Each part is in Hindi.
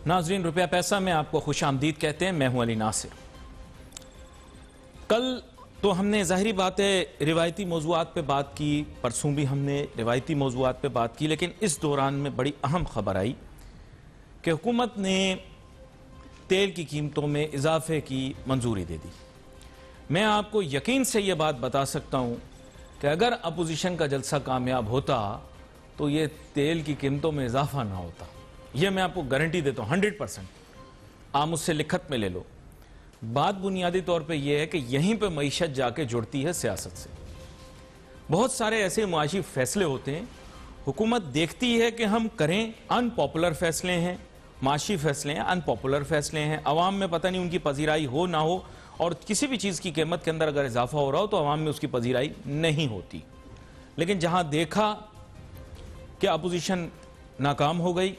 नाजरीन, रुपया पैसा में आपको खुश आमदीद कहते हैं। मैं हूं अली नासिर। कल तो हमने ज़ाहिरी बात है रिवायती मौज़ूआत पे बात की, परसों भी हमने रिवायती मौज़ूआत पे बात की, लेकिन इस दौरान में बड़ी अहम खबर आई कि हुकूमत ने तेल की कीमतों में इजाफे की मंजूरी दे दी। मैं आपको यकीन से ये बात बता सकता हूँ कि अगर अपोजिशन का जलसा कामयाब होता तो ये तेल की कीमतों में इजाफा ना होता। ये मैं आपको गारंटी देता हूँ 100%। आप मुझसे लिखत में ले लो। बात बुनियादी तौर पे ये है कि यहीं पे मईशत जाके जुड़ती है सियासत से। बहुत सारे ऐसे मुआशी फैसले होते हैं, हुकूमत देखती है कि हम करें, अनपॉपुलर फैसले हैं, माशी फैसले हैं, अनपॉपुलर फैसले हैं, अवाम में पता नहीं उनकी पजीराई हो ना हो, और किसी भी चीज़ की कीमत के अंदर अगर इजाफा हो रहा हो तो अवाम में उसकी पजीराई नहीं होती। लेकिन जहां देखा कि अपोजिशन नाकाम हो गई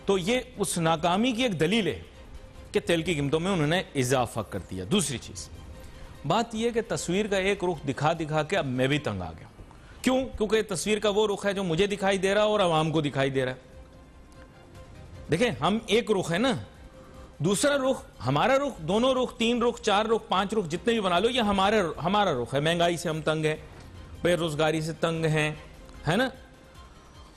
तो ये उस नाकामी की एक दलील है कि तेल की कीमतों में उन्होंने इजाफा कर दिया। दूसरी चीज़, बात यह कि तस्वीर का एक रुख दिखा दिखा के अब मैं भी तंग आ गया। क्यों? क्योंकि तस्वीर का वो रुख है जो मुझे दिखाई दे रहा है और अवाम को दिखाई दे रहा है। देखें, हम एक रुख है ना, दूसरा रुख, हमारा रुख, दोनों रुख, 3 रुख, 4 रुख, 5 रुख, जितने भी बना लो, ये हमारा रुख है। महंगाई से हम तंग हैं, बेरोजगारी से तंग हैं, है ना,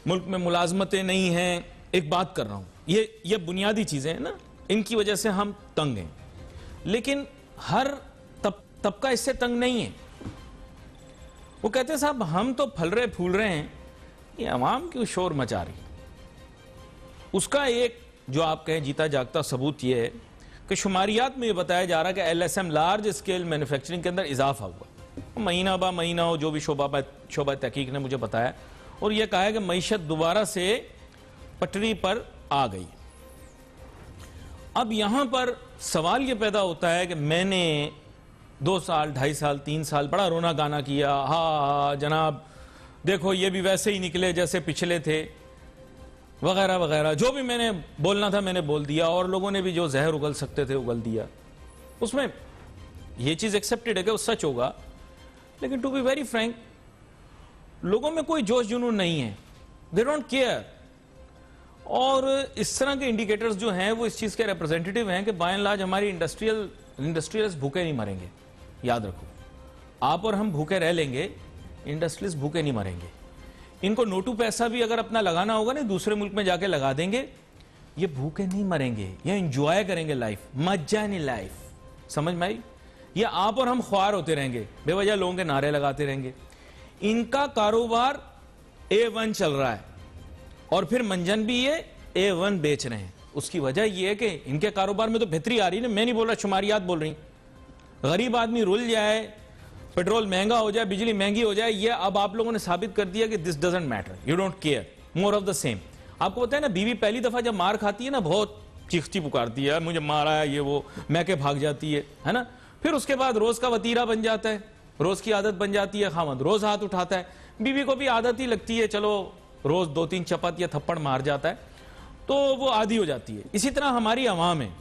मुल्क में मुलाजमतें नहीं हैं। एक बात कर रहा हूं, ये बुनियादी चीजें हैं ना, इनकी वजह से हम तंग हैं। लेकिन हर तबका इससे तंग नहीं है। वो कहते हैं साहब हम तो फल रहे फूल रहे हैं, ये अवाम क्यों शोर मचा रही। उसका एक जो आप कहें जीता जागता सबूत यह है कि शुमारियात में यह बताया जा रहा है कि LSM लार्ज स्केल मैन्युफैक्चरिंग के अंदर इजाफा हुआ। महीना बा महीना हो, जो भी शोबा तहकीक ने मुझे बताया, और यह कहा है कि मईशत दोबारा से पटरी पर आ गई। अब यहां पर सवाल यह पैदा होता है कि मैंने 2 साल, 2.5 साल, 3 साल बड़ा रोना गाना किया, हाँ जनाब देखो ये भी वैसे ही निकले जैसे पिछले थे, वगैरह वगैरह। जो भी मैंने बोलना था मैंने बोल दिया, और लोगों ने भी जो जहर उगल सकते थे उगल दिया। उसमें यह चीज एक्सेप्टेड है कि वो सच होगा, लेकिन टू बी वेरी फ्रैंक, लोगों में कोई जोश जुनून नहीं है, दे डोंट केयर। और इस तरह के इंडिकेटर्स जो हैं वो इस चीज के रिप्रेजेंटेटिव हैं कि बाय एंड लार्ज हमारी इंडस्ट्रियलिस्ट भूखे नहीं मरेंगे। याद रखो, आप और हम भूखे रह लेंगे, इंडस्ट्रियलिस्ट भूखे नहीं मरेंगे। इनको नोटू पैसा भी अगर अपना लगाना होगा ना, दूसरे मुल्क में जाके लगा देंगे, ये भूखे नहीं मरेंगे, ये एंजॉय करेंगे लाइफ, मजा नहीं लाइफ। समझ में आई? ये आप और हम ख्वार होते रहेंगे, बेवजह लोगों के नारे लगाते रहेंगे। इनका कारोबार A1 चल रहा है, और फिर मंजन भी ये A1 बेच रहे हैं। उसकी वजह यह है कि इनके कारोबार में तो बेहतरी आ रही है। मैं नहीं बोल रहा, शुमारियात बोल रही। गरीब आदमी रुल जाए, पेट्रोल महंगा हो जाए, बिजली महंगी हो जाए, ये अब आप लोगों ने साबित कर दिया कि this doesn't matter, you don't care, more of the same. आपको पता है ना, बीवी पहली दफा जब मार खाती है ना, बहुत चीखती पुकारती है, मुझे मारा है, ये वो, मैके भाग जाती है ना। फिर उसके बाद रोज का वतीरा बन जाता है, रोज की आदत बन जाती है, खामद रोज हाथ उठाता है। बीवी को भी आदत ही लगती है, चलो रोज 2-3 चपात या थप्पड़ मार जाता है, तो वो आदी हो जाती है। इसी तरह हमारी अवाम है।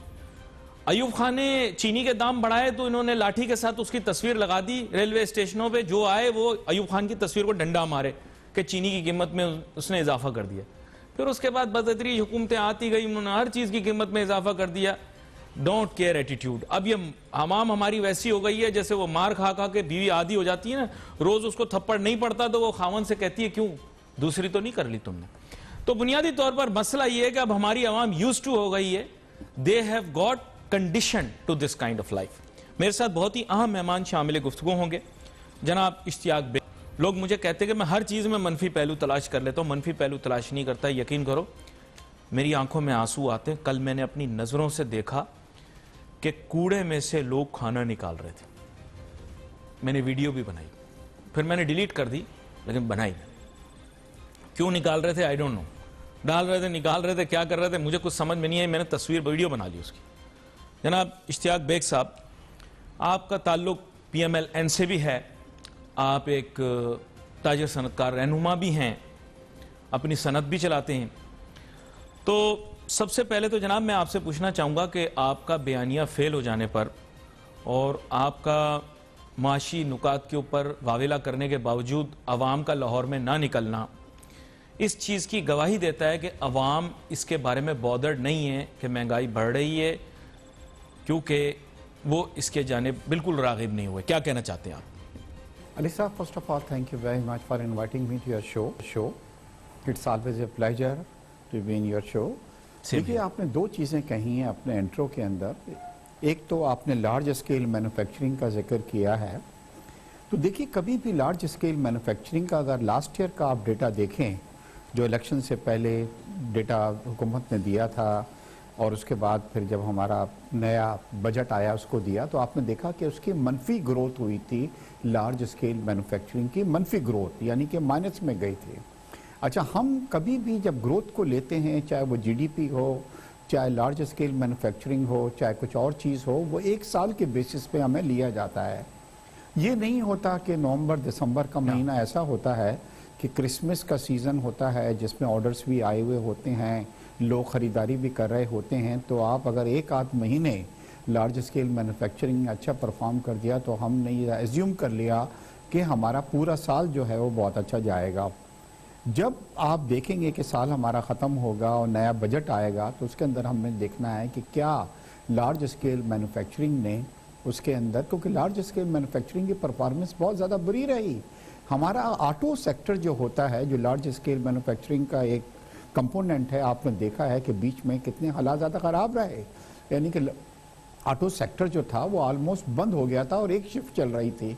अयूब खान ने चीनी के दाम बढ़ाए तो इन्होंने लाठी के साथ उसकी तस्वीर लगा दी रेलवे स्टेशनों पे, जो आए वो अयूब खान की तस्वीर को डंडा मारे कि चीनी की कीमत में उसने इजाफा कर दिया। फिर उसके बाद बदतरीज हुकूमतें आती गई, उन्होंने हर चीज की कीमत में इजाफा कर दिया। Don't care attitude. अब ये अवाम हमारी वैसी हो गई है जैसे वो मार खा खा के बीवी आदी हो जाती है ना, रोज उसको थप्पड़ नहीं पड़ता तो वो खावन से कहती है क्यों, दूसरी तो नहीं कर ली तुमने। तो बुनियादी तौर पर मसला यह है कि अब हमारी आवाम यूज्ड टू हो गई है, they have got condition to this kind of life. मेरे साथ बहुत ही अहम मेहमान शामिल गुफ्तगू होंगे, जनाब इश्तियाक बेग। लोग मुझे कहते हैं कि मैं हर चीज में मनफी पहलू तलाश कर लेता हूं, मनफी पहलू तलाश नहीं करता। यकीन करो मेरी आंखों में आंसू आते हैं। कल मैंने अपनी नजरों से देखा कि कूड़े में से लोग खाना निकाल रहे थे। मैंने वीडियो भी बनाई, फिर मैंने डिलीट कर दी, लेकिन बनाई। क्यों निकाल रहे थे आई डोंट नो, डाल रहे थे, निकाल रहे थे, क्या कर रहे थे मुझे कुछ समझ में नहीं आई। मैंने तस्वीर वीडियो बना ली उसकी। जनाब इश्तियाक बेग साहब, आपका ताल्लुक PMLN से भी है, आप एक ताजिर सनतकार रहनुमा भी हैं, अपनी सनत भी चलाते हैं। तो सबसे पहले तो जनाब मैं आपसे पूछना चाहूँगा कि आपका बयानिया फेल हो जाने पर और आपका माशी नुकात के ऊपर वाविला करने के बावजूद अवाम का लाहौर में ना निकलना, इस चीज़ की गवाही देता है कि अवाम इसके बारे में बॉदर्ड नहीं है कि महंगाई बढ़ रही है, क्योंकि वो इसके जानिब बिल्कुल राग़िब नहीं हुए। क्या कहना चाहते हैं आप? Ali sir, first of all, thank you very much for inviting me to your show. It's always a pleasure to be in your show. देखिए, आपने दो चीज़ें कही हैं अपने इंट्रो के अंदर। एक तो आपने लार्ज स्केल मैन्युफैक्चरिंग का जिक्र किया है। तो देखिए, कभी भी लार्ज स्केल मैन्युफैक्चरिंग का अगर लास्ट ईयर का आप डेटा देखें, जो इलेक्शन से पहले डेटा हुकूमत ने दिया था और उसके बाद फिर जब हमारा नया बजट आया उसको दिया, तो आपने देखा कि उसकी मनफी ग्रोथ हुई थी। लार्ज स्केल मैन्युफैक्चरिंग की मनफी ग्रोथ, यानी कि माइनस में गई थी। अच्छा, हम कभी भी जब ग्रोथ को लेते हैं, चाहे वो जीडीपी हो, चाहे लार्ज स्केल मैन्युफैक्चरिंग हो, चाहे कुछ और चीज़ हो, वो एक साल के बेसिस पे हमें लिया जाता है। ये नहीं होता कि नवंबर दिसंबर का महीना ऐसा होता है कि क्रिसमस का सीज़न होता है जिसमें ऑर्डर्स भी आए हुए होते हैं, लोग ख़रीदारी भी कर रहे होते हैं। तो आप अगर एक आध महीने लार्ज स्केल मैन्युफैक्चरिंग अच्छा परफॉर्म कर दिया तो हमने ये एज्यूम कर लिया कि हमारा पूरा साल जो है वो बहुत अच्छा जाएगा। जब आप देखेंगे कि साल हमारा ख़त्म होगा और नया बजट आएगा, तो उसके अंदर हमें देखना है कि क्या लार्ज स्केल मैन्युफैक्चरिंग ने उसके अंदर, क्योंकि लार्ज स्केल मैन्युफैक्चरिंग की परफॉर्मेंस बहुत ज़्यादा बुरी रही। हमारा ऑटो सेक्टर जो होता है, जो लार्ज स्केल मैन्युफैक्चरिंग का एक कंपोनेंट है, आपने देखा है कि बीच में कितने हालात ज़्यादा ख़राब रहे। यानी कि ऑटो सेक्टर जो था वो ऑलमोस्ट बंद हो गया था और एक शिफ्ट चल रही थी।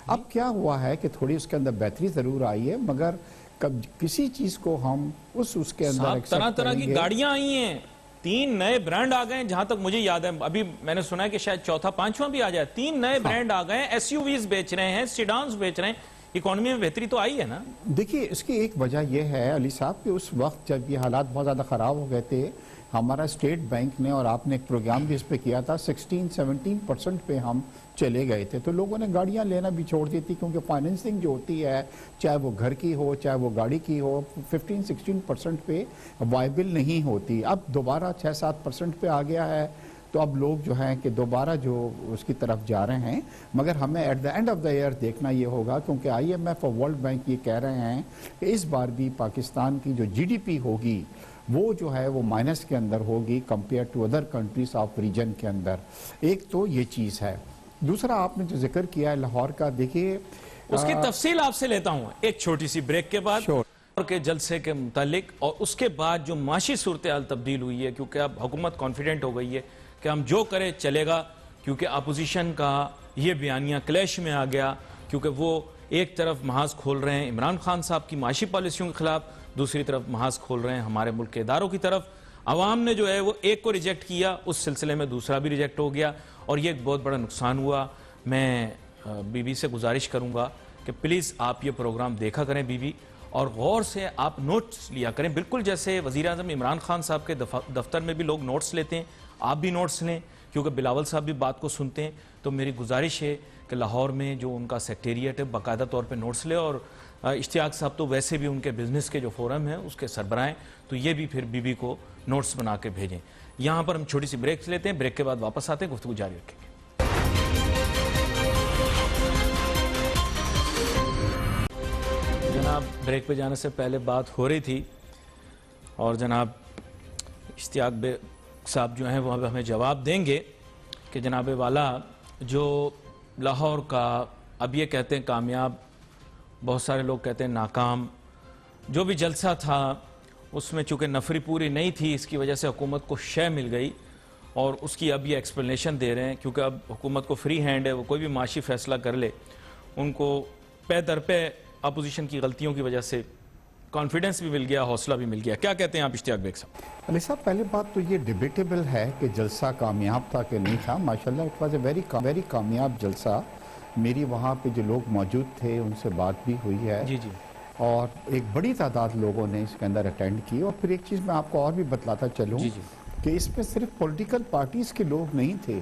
अब क्या हुआ है कि थोड़ी उसके अंदर बेहतरी ज़रूर आई है, मगर कब किसी चीज़ को हम उसके अंदर तरह तरह की गाड़ियां आई हैं, 3 नए ब्रांड आ गए। जहां तक मुझे याद है, अभी मैंने सुना है कि शायद चौथा पांचवा भी आ जाए। 3 नए ब्रांड आ गए, एसयूवीज बेच रहे हैं, सिडान्स बेच रहे हैं। इकोनॉमी में बेहतरी तो आई है ना? देखिए, इसकी एक वजह यह है अली साहब कि उस वक्त जब ये हालात बहुत ज़्यादा ख़राब हो गए थे, हमारा स्टेट बैंक ने, और आपने एक प्रोग्राम भी इस पे किया था, 16-17% पे हम चले गए थे। तो लोगों ने गाड़ियां लेना भी छोड़ दी थी, क्योंकि फाइनेंसिंग जो होती है, चाहे वो घर की हो चाहे वो गाड़ी की हो, 15-16% पे वायबल नहीं होती। अब दोबारा 6-7% पे आ गया है। तो अब लोग जो हैं कि दोबारा जो उसकी तरफ जा रहे हैं, मगर हमें at the end of the year देखना ये होगा, क्योंकि IMF और वर्ल्ड बैंक ये कह रहे हैं कि इस बार भी पाकिस्तान की जो GDP होगी वो जो है वो माइनस के अंदर होगी compare to other countries of region के अंदर। एक तो ये चीज़ है। दूसरा, आपने जो जिक्र किया है लाहौर का, देखिए उसकी तफसील आपसे लेता हूँ एक छोटी सी ब्रेक के बाद, के जलसे के मुतालिक, और उसके बाद जो माशी सूरत हाल तब्दील हुई है, क्योंकि अब हुकूमत कॉन्फिडेंट हो गई है कि हम जो करें चलेगा, क्योंकि अपोजिशन का ये बयानिया क्लैश में आ गया, क्योंकि वो एक तरफ महाज खोल रहे हैं इमरान खान साहब की माशी पॉलिसियों के खिलाफ, दूसरी तरफ महाज खोल रहे हैं हमारे मुल्क के इदारों की तरफ। अवाम ने जो है वो एक को रिजेक्ट किया, उस सिलसिले में दूसरा भी रिजेक्ट हो गया और ये एक बहुत बड़ा नुकसान हुआ। मैं बीबी से गुजारिश करूंगा कि प्लीज़ आप ये प्रोग्राम देखा करें बीबी, और गौर से आप नोट्स लिया करें, बिल्कुल जैसे वज़ीर आज़म इमरान खान साहब के दफ्तर में भी लोग नोट्स लेते हैं, आप भी नोट्स लें, क्योंकि बिलावल साहब भी बात को सुनते हैं। तो मेरी गुजारिश है कि लाहौर में जो उनका सेक्रेटेरिएट है बाकायदा तौर पे नोट्स ले, और इश्तियाक साहब तो वैसे भी उनके बिजनेस के जो फोरम है उसके सरबराह, तो ये भी फिर बीबी को नोट्स बना के भेजें। यहाँ पर हम छोटी सी ब्रेक लेते हैं, ब्रेक के बाद वापस आते हैं, गुफ्तगू जारी रखेंगे। जनाब, ब्रेक पे जाने से पहले बात हो रही थी और जनाब इश्तियाक साहब जो हैं वो अब हमें जवाब देंगे कि जनाब वाला जो लाहौर का, अब ये कहते हैं कामयाब, बहुत सारे लोग कहते हैं नाकाम, जो भी जलसा था उसमें चूँकि नफरी पूरी नहीं थी, इसकी वजह से हुकूमत को शय मिल गई, और उसकी अब ये एक्सप्लेनेशन दे रहे हैं, क्योंकि अब हुकूमत को फ्री हैंड है, वो कोई भी माशी फैसला कर ले, उनको पे दर पे अपोजिशन की गलतियों की वजह से कॉन्फिडेंस भी मिल गया, हौसला भी मिल गया। क्या कहते हैं आप इश्तियाक बेग साहब? अली साहब, पहले बात तो ये डिबेटेबल है कि जलसा कामयाब था कि नहीं था। माशाल्लाह इट वाज ए वेरी कामयाब जलसा। मेरी वहाँ पे जो लोग मौजूद थे उनसे बात भी हुई है जी जी, और एक बड़ी तादाद लोगों ने इसके अंदर अटेंड की। और फिर एक चीज़ मैं आपको और भी बतलाता चलूँ कि इसमें सिर्फ पॉलिटिकल पार्टीज़ के लोग नहीं थे,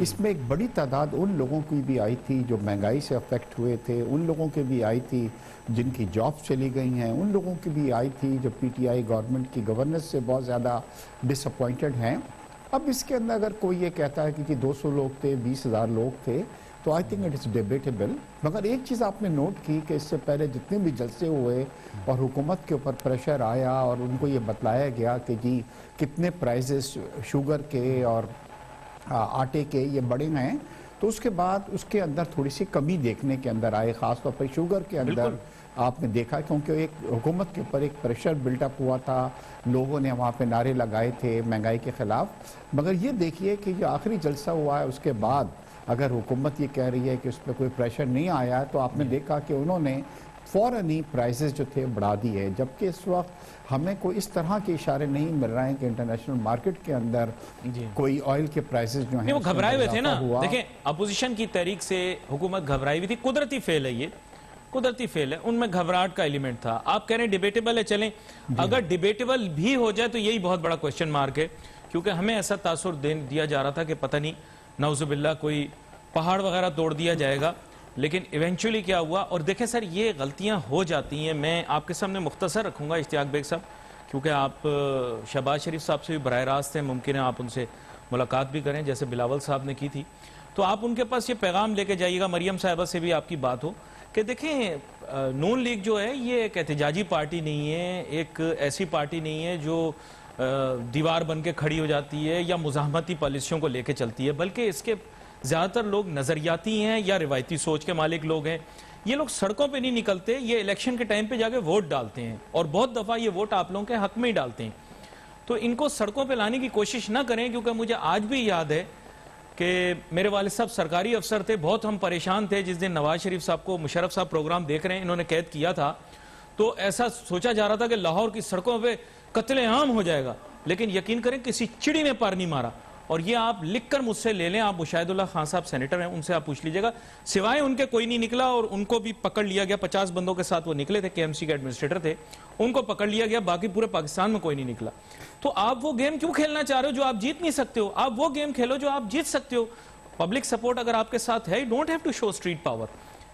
इसमें एक बड़ी तादाद उन लोगों की भी आई थी जो महंगाई से अफेक्ट हुए थे, उन लोगों के भी आई थी जिनकी जॉब्स चली गई हैं, उन लोगों की भी आई थी जो PTI गवर्नमेंट की गवर्नेंस से बहुत ज़्यादा डिसअपॉइंटेड हैं। अब इसके अंदर अगर कोई ये कहता है कि 200 लोग थे, 20,000 लोग थे, तो I think it is debatable. मगर एक चीज़ आपने नोट की कि इससे पहले जितने भी जलसे हुए और हुकूमत के ऊपर प्रेशर आया और उनको ये बतलाया गया कि जी कितने प्राइसेस शुगर के और आटे के ये बढ़े हैं, तो उसके बाद उसके अंदर थोड़ी सी कमी देखने के अंदर आए, ख़ासतौर पर शुगर के अंदर आपने देखा, क्योंकि एक हुकूमत के ऊपर एक प्रेशर बिल्डअप हुआ था, लोगों ने वहाँ पे नारे लगाए थे महंगाई के ख़िलाफ़। मगर ये देखिए कि जो आखिरी जलसा हुआ है उसके बाद अगर हुकूमत ये कह रही है कि उस पर कोई प्रेशर नहीं आया है, तो आपने देखा कि उन्होंने फ़ौरन ही प्राइसेस जो थे बढ़ा दी है, जबकि इस वक्त हमें कोई इस तरह के इशारे नहीं मिल रहे हैं कि इंटरनेशनल मार्केट के अंदर कोई ऑयल के प्राइसेस जो हैं वो घबराए हुए थे ना। देखें, अपोजिशन की तहरीक से हुकूमत घबराई हुई थी, कुदरती फेल है, ये कुदरती फेल है, उनमें घबराहट का एलिमेंट था। आप कह रहे हैं डिबेटेबल है, चलें, अगर डिबेटेबल भी हो जाए तो यही बहुत बड़ा क्वेश्चन मार्क है, क्योंकि हमें ऐसा तासुर दिया जा रहा था कि पता नहीं नौजुबिल्ला कोई पहाड़ वगैरह तोड़ दिया जाएगा, लेकिन इवेंचुअली क्या हुआ। और देखें सर, ये गलतियां हो जाती हैं। मैं आपके सामने मुख्तसर रखूंगा इश्तियाक बेग साहब, क्योंकि आप शहबाज शरीफ साहब से भी बराह रास्त हैं, मुमकिन है आप उनसे मुलाकात भी करें जैसे बिलावल साहब ने की थी, तो आप उनके पास ये पैगाम लेके जाइएगा, मरियम साहिबा से भी आपकी बात हो कि देखें नून लीग जो है ये एक एहतजाजी पार्टी नहीं है, एक ऐसी पार्टी नहीं है जो दीवार बन के खड़ी हो जाती है या मुज़ाहमती पॉलिसियों को लेके चलती है, बल्कि इसके ज़्यादातर लोग नज़रियाती हैं या रिवायती सोच के मालिक लोग हैं। ये लोग सड़कों पे नहीं निकलते, ये इलेक्शन के टाइम पे जाके वोट डालते हैं, और बहुत दफ़ा ये वोट आप लोगों के हक में ही डालते हैं। तो इनको सड़कों पे लाने की कोशिश ना करें, क्योंकि मुझे आज भी याद है कि मेरे वालिद साहब सरकारी अफसर थे, बहुत हम परेशान थे जिस दिन नवाज शरीफ साहब को मुशर्रफ साहब प्रोग्राम देख रहे हैं इन्होंने कैद किया था, तो ऐसा सोचा जा रहा था कि लाहौर की सड़कों पे कत्लेआम हो जाएगा, लेकिन यकीन करें किसी चिड़ी ने पार नहीं मारा। और ये आप लिखकर मुझसे ले लें, आप मुशाहिदुल्लाह खान साहब सेनेटर हैं, उनसे आप पूछ लीजिएगा, सिवाय उनके कोई नहीं निकला, और उनको भी पकड़ लिया गया। 50 बंदों के साथ वो निकले थे, केएमसी के एडमिनिस्ट्रेटर थे, उनको पकड़ लिया गया, बाकी पूरे पाकिस्तान में कोई नहीं निकला। तो आप वो गेम क्यों खेलना चाह रहे हो जो आप जीत नहीं सकते हो? आप वो गेम खेलो जो आप जीत सकते हो। पब्लिक सपोर्ट अगर आपके साथ है, don't have to show street power,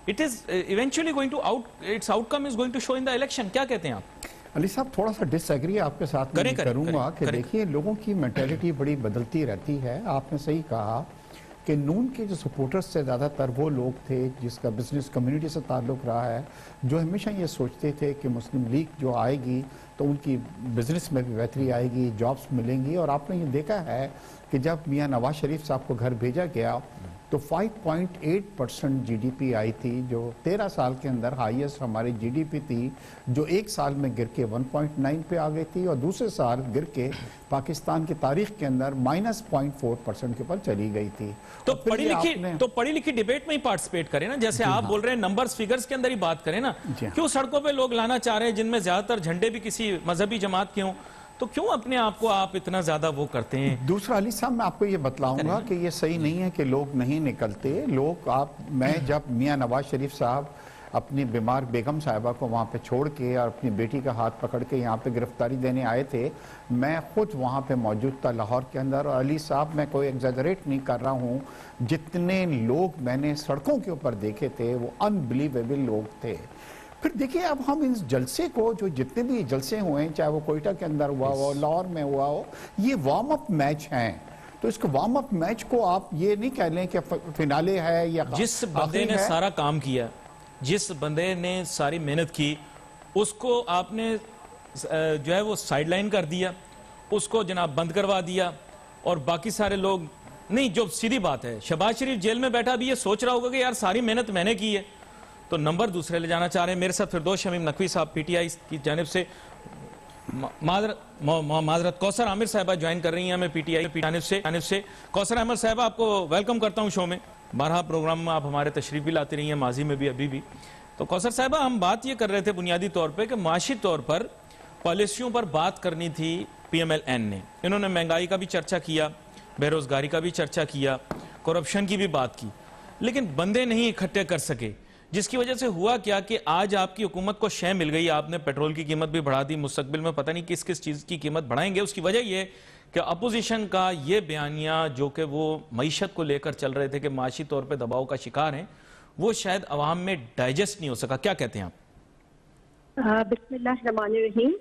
it is eventually going to its outcome is going to show in the election. क्या कहते हैं आप? अली साहब, थोड़ा सा डिसएग्री आपके साथ में करूंगा कि देखिए लोगों की मेंटालिटी बड़ी बदलती रहती है। आपने सही कहा कि नून के जो सपोर्टर्स से ज़्यादातर वो लोग थे जिसका बिजनेस कम्युनिटी से ताल्लुक़ रहा है, जो हमेशा ये सोचते थे कि मुस्लिम लीग जो आएगी तो उनकी बिजनेस में भी बेहतरी आएगी, जॉब्स मिलेंगी। और आपने ये देखा है कि जब मियां नवाज शरीफ साहब को घर भेजा गया तो 5.8% जीडीपी आई थी, जो 13 साल के अंदर हाईएस्ट हमारी जीडीपी थी, जो एक साल में गिर के 1.9 पे आ गई थी, और दूसरे साल गिर के पाकिस्तान की तारीख के अंदर -0.4% के ऊपर चली गई थी। तो पढ़ी लिखी डिबेट में ही पार्टिसिपेट करें ना, जैसे आप बोल रहे हैं नंबर्स फिगर्स के अंदर ही बात करें ना। क्यों सड़कों पे लोग लाना चाह रहे हैं जिनमें ज्यादातर झंडे भी किसी मजहबी जमात के हों, तो क्यों अपने आप को आप इतना ज्यादा वो करते हैं? दूसरा अली साहब, मैं आपको ये बतलाऊंगा कि ये सही नहीं है कि लोग नहीं निकलते। लोग मैं जब मियां नवाज शरीफ साहब अपनी बीमार बेगम साहिबा को वहाँ पे छोड़ के और अपनी बेटी का हाथ पकड़ के यहाँ पे गिरफ्तारी देने आए थे, मैं खुद वहाँ पे मौजूद था लाहौर के अंदर। और अली साहब, मैं कोई एग्जैजरेट नहीं कर रहा हूँ, जितने लोग मैंने सड़कों के ऊपर देखे थे वो अनबिलीवेबल लोग थे। फिर देखिए, अब हम इस जलसे को, जो जितने भी जलसे हुए हैं, चाहे वो कोयटा के अंदर हुआ हो, लाहौर में हुआ हो, ये वार्म अप मैच हैं। तो इसको वार्म अप मैच को आप ये नहीं कह लें कि फिनाले है या जिस बंदे ने सारा काम किया, जिस बंदे ने सारी मेहनत की, उसको आपने जो है वो साइडलाइन कर दिया, उसको जनाब बंद करवा दिया, और बाकी सारे लोग नहीं। जो सीधी बात है, शहबाज शरीफ जेल में बैठा भी ये सोच रहा होगा कि यार सारी मेहनत मैंने की है, तो नंबर दूसरे ले जाना चाह रहे हैं। मेरे साथ फिरदौस शमीम नकवी साहब पीटीआई की जानिब से, माजरत कौसर आमिर साहबा ज्वाइन कर रही हैं हमें पीटीआई की जानिब से। कौसर अहमद साहबा, आपको वेलकम करता हूं शो में। 12 प्रोग्राम में आप हमारे तशरीफ भी लाती रही हैं, माजी में भी, अभी भी। तो कौसर साहबा, हम बात ये कर रहे थे बुनियादी तौर पर कि माशी तौर पर पॉलिसियों पर बात करनी थी PMLN ने। इन्होंने महंगाई का भी चर्चा किया, बेरोजगारी का भी चर्चा किया, करप्शन की भी बात की, लेकिन बंदे नहीं इकट्ठे कर सके, जिसकी वजह से हुआ क्या कि आज आपकी हुकूमत को शय मिल गई। आपने पेट्रोल की कीमत भी बढ़ा दी, मुस्तकबिल में पता नहीं किस किस चीज की कीमत बढ़ाएंगे। उसकी वजह यह कि अपोजिशन का ये बयानिया जो कि वो मईशत को लेकर चल रहे थे कि माशी तौर पे दबाव का शिकार हैं, वो शायद अवाम में डाइजेस्ट नहीं हो सका। क्या कहते हैं आप? बिस्मिल्लाहिर्रहमानिर्रहीम,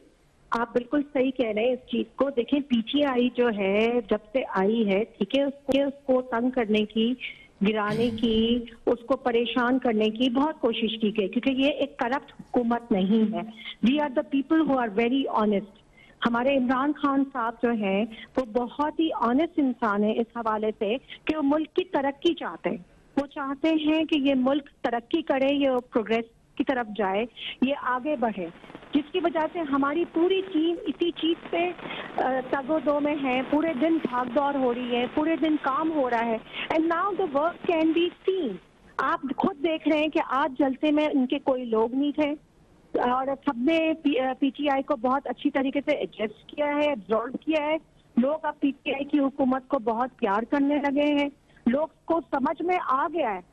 आप बिल्कुल सही कह रहे हैं इस चीज को। देखें, PTI जो है जब से आई है, ठीक है, उसको तंग करने की गिराने की, उसको परेशान करने की बहुत कोशिश की गई, क्योंकि ये एक करप्ट हुकूमत नहीं है। We are the people who are very honest. हमारे इमरान खान साहब जो हैं वो बहुत ही ऑनेस्ट इंसान है इस हवाले से कि वो मुल्क की तरक्की चाहते हैं। वो चाहते हैं कि ये मुल्क तरक्की करे, ये प्रोग्रेस की तरफ जाए, ये आगे बढ़े, जिसकी वजह से हमारी पूरी टीम इसी चीज पे तगोदो में है। पूरे दिन भाग दौड़ हो रही है, पूरे दिन काम हो रहा है, and now the work can be seen. आप खुद देख रहे हैं कि आज जलसे में इनके कोई लोग नहीं थे और सबने पीटीआई को बहुत अच्छी तरीके से एडजस्ट किया है, एब्जॉर्ब किया है। लोग अब पीटीआई की हुकूमत को बहुत प्यार करने लगे हैं। लोग को समझ में आ गया है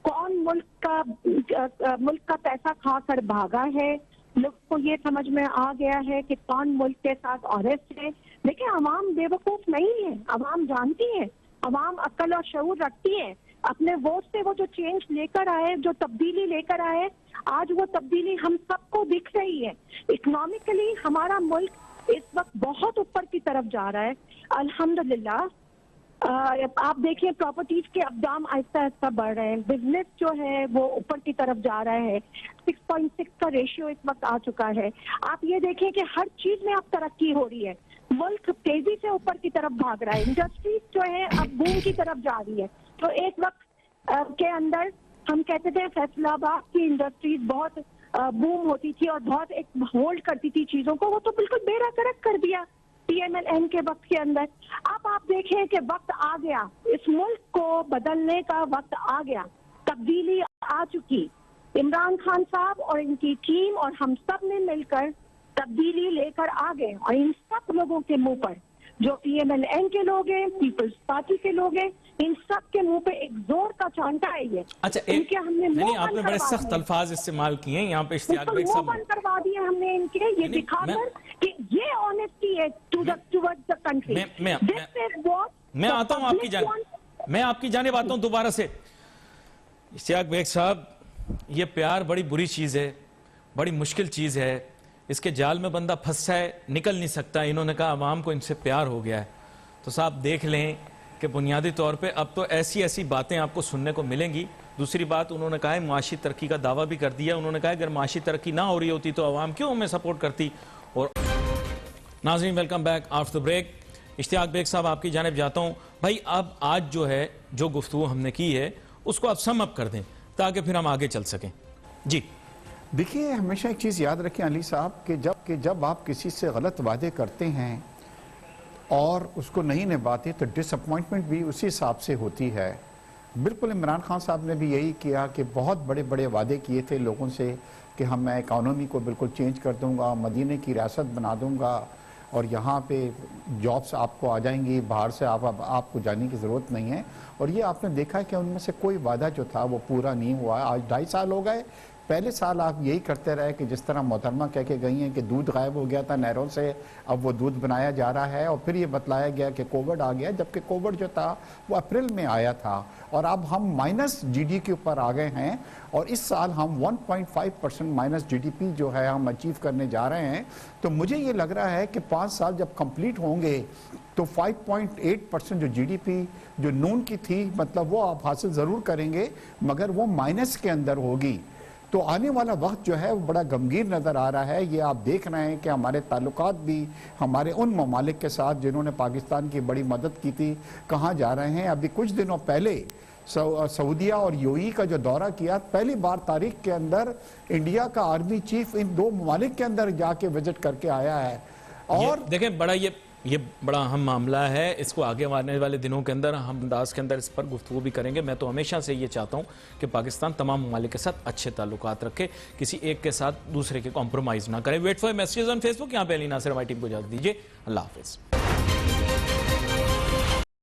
कौन मुल्क का पैसा खाकर भागा है। लोग को ये समझ में आ गया है कि कौन मुल्क के साथ ऑनेस्ट है। देखिए, अवाम बेवकूफ नहीं है, अवाम जानती है, अवाम अक्ल और शऊर रखती है। अपने वोट से वो जो चेंज लेकर आए, जो तब्दीली लेकर आए, आज वो तब्दीली हम सबको दिख रही है। इकोनॉमिकली हमारा मुल्क इस वक्त बहुत ऊपर की तरफ जा रहा है, अल्हम्दुलिल्लाह। आप देखिए, प्रॉपर्टीज के अब दाम आहिस्ता आहिस्ता बढ़ रहे हैं, बिजनेस जो है वो ऊपर की तरफ जा रहा है। 6.6 का रेशियो इस वक्त आ चुका है। आप ये देखें कि हर चीज में अब तरक्की हो रही है, मुल्क तेजी से ऊपर की तरफ भाग रहा है। इंडस्ट्रीज जो है अब बूम की तरफ जा रही है। तो एक वक्त के अंदर हम कहते थे फैसलाबाद की इंडस्ट्रीज बहुत बूम होती थी और बहुत एक होल्ड करती थी चीजों को, वो तो बिल्कुल बेड़ा गर्क कर दिया PMLN के वक्त के अंदर। अब आप देखें कि वक्त आ गया, इस मुल्क को बदलने का वक्त आ गया, तब्दीली आ चुकी। इमरान खान साहब और इनकी टीम और हम सब ने मिलकर तब्दीली लेकर आ गए, और इन सब लोगों के मुंह पर, जो PMLN के लोग हैं, पीपल्स पार्टी के लोग हैं, इन सब के मुंह पे एक जोर का चांटा है ये। अच्छा, इनके हमने नहीं, आपने बड़े सख्त अल्फाज इस्तेमाल किए हैं यहाँ पे। इश्तियाक बेग साहब बंद करवा दिए हमने इनके, ये दिखाकर कि ये ऑनेस्टी है टुवर्ड्स द कंट्री। मैं आता हूँ आपकी जानिब, मैं आपकी जानिब आता हूँ दोबारा से। इश्तियाक बेग साहब, ये प्यार बड़ी बुरी चीज है, बड़ी मुश्किल चीज है, इसके जाल में बंदा फंसा है, निकल नहीं सकता। इन्होंने कहा अवाम को इनसे प्यार हो गया है, तो साहब देख लें कि बुनियादी तौर पे अब तो ऐसी ऐसी बातें आपको सुनने को मिलेंगी। दूसरी बात, उन्होंने कहा है माशी तरक्की का दावा भी कर दिया। उन्होंने कहा अगर माशी तरक्की ना हो रही होती तो अवाम क्यों हमें सपोर्ट करती। और नाज़रीन, welcome back after the break. Ishtiaq Baig sahab, आपकी जानिब जाता हूँ। भाई, अब आज जो है जो गुफ्तगू हमने की है उसको आप सम अप कर दें ताकि फिर हम आगे चल सकें। जी देखिए, हमेशा एक चीज़ याद रखें अली साहब कि जब आप किसी से गलत वादे करते हैं और उसको नहीं निभाते तो डिसअपॉइंटमेंट भी उसी हिसाब से होती है। बिल्कुल इमरान खान साहब ने भी यही किया कि बहुत बड़े बड़े वादे किए थे लोगों से कि मैं इकॉनमी को बिल्कुल चेंज कर दूंगा, मदीने की रियासत बना दूंगा और यहाँ पे जॉब्स आपको आ जाएंगी, बाहर से आपको जाने की ज़रूरत नहीं है। और ये आपने देखा कि उनमें से कोई वादा जो था वो पूरा नहीं हुआ। आज 2.5 साल हो गए। पहले साल आप यही करते रहे कि जिस तरह मोहतरमा कह के गई हैं कि दूध गायब हो गया था नहरों से, अब वो दूध बनाया जा रहा है। और फिर ये बतलाया गया कि कोविड आ गया, जबकि कोविड जो था वो अप्रैल में आया था। और अब हम माइनस GDP के ऊपर आ गए हैं और इस साल हम 1.5% माइनस GDP जो है हम अचीव करने जा रहे हैं। तो मुझे ये लग रहा है कि 5 साल जब कंप्लीट होंगे तो 5.8% जो GDP जो नून की थी, मतलब वो आप हासिल ज़रूर करेंगे, मगर वो माइनस के अंदर होगी। तो आने वाला वक्त जो है वो बड़ा गमगीन नज़र आ रहा है। ये आप देख रहे हैं कि हमारे ताल्लुकात भी हमारे उन ममालिक के साथ जिन्होंने पाकिस्तान की बड़ी मदद की थी कहाँ जा रहे हैं। अभी कुछ दिनों पहले सऊदीया और UAE का जो दौरा किया, पहली बार तारीख के अंदर इंडिया का आर्मी चीफ इन 2 ममालिक के अंदर जाके विजिट करके आया है। और देखें, बड़ा ये बड़ा अहम मामला है। इसको आगे आने वाले दिनों के अंदर हम अंदाज के अंदर इस पर गुफ्तगू भी करेंगे। मैं तो हमेशा से ये चाहता हूँ कि पाकिस्तान तमाम ममालिक के साथ अच्छे ताल्लुकात रखे, किसी एक के साथ दूसरे के कॉम्प्रोमाइज़ ना करे। Wait for messages on Facebook. यहाँ पे अली नासिर हमारी टीम को इजाज़त दीजिए। अल्लाह हाफिज़।